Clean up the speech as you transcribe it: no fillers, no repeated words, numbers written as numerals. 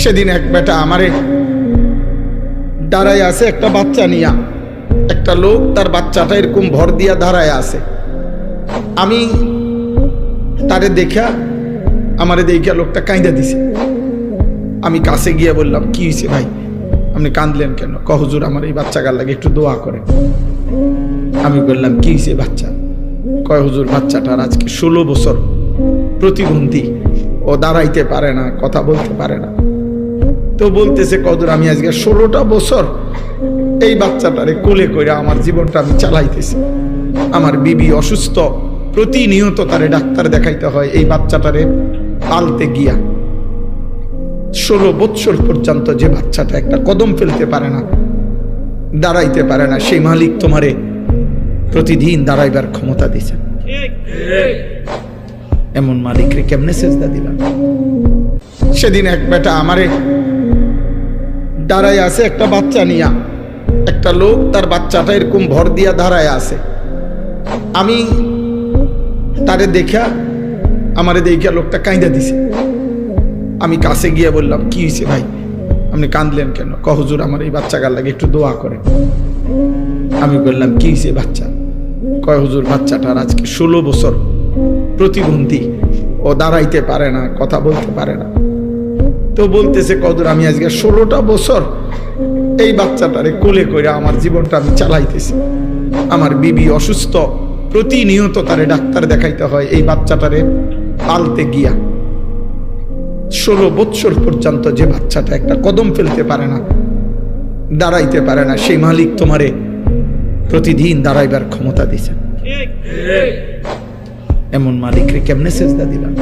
সেদিন এক বেটা আমারে দাঁড়ায় আছে একটা বাচ্চা নিয়া, একটা লোক তার বাচ্চাটা এরকম ভর দিয়া দাঁড়ায় আছে। আমি তারে দেখা আমারে দেখা লোকটা কাঁদা দিছে। আমি কাছে গিয়ে বললাম, কি হয়েছে ভাই, আপনি কাঁদলেন কেন? হুজুর আমার এই বাচ্চাটার লাগে একটু দোয়া করেন। আমি বললাম, কি হয়েছে বাচ্চা? হুজুর বাচ্চাটার আজকে 16 বছর, প্রতিবন্ধী, ও দাঁড়াইতে পারে না, কথা বলতে পারে না। তো বলতেছে, হুজুর আমি আজকে 16টা বছর এই বাচ্চাটারে কোলে করে আমার জীবনটা আমি চালাইতেছি। আমার বিবি অসুস্থ, প্রতিনিয়ত তারে ডাক্তার দেখাইতে হয় এই বাচ্চাটারে পালতে গিয়া। 16 বছর পর্যন্ত যে বাচ্চাটা একটা কদম ফেলতে পারে না, দাঁড়াইতে পারে না, সেই মালিক তোমারে প্রতিদিন দাঁড়াইবার ক্ষমতা দিছে। এমন মালিকরে কেমনে সেজদা দিলাম? সেদিন এক বেটা আমারে দাঁড়ায় আছে একটা বাচ্চা নিয়া, একটা লোক তার বাচ্চাটা এরকম ভর দিয়া দাঁড়ায় আছে। আমি তারে দেখা আমারে দেখা লোকটা কাঁদা দিছে। আমি কাছে গিয়ে বললাম, কি হয়েছে ভাই, আপনি কাঁদলেন কেন? হুজুর আমার এই বাচ্চাটার লাগে একটু দোয়া করেন। আমি বললাম, কি হয়েছে বাচ্চা? হুজুর বাচ্চাটার আজকে 16 বছর, প্রতিবন্ধী, ও দাঁড়াইতে পারে না, কথা বলতে পারে না। তো বলতেছে, হুজুর আমি আজকে 16টা বছর এই বাচ্চাটারে কোলে করে আমার জীবনটা আমি চালাইতেছি। আমার বিবি অসুস্থ, প্রতিনিয়ত তারে ডাক্তার দেখাইতে হয় এই বাচ্চাটারে পালতে গিয়া। 16 বছর পর্যন্ত যে বাচ্চাটা একটা কদম ফেলতে পারে না, দাঁড়াইতে পারে না, সেই মালিক তোমারে প্রতিদিন দাঁড়াইবার ক্ষমতা দিছে। এমন মালিকরে কেমনে সেজদা দিলাম?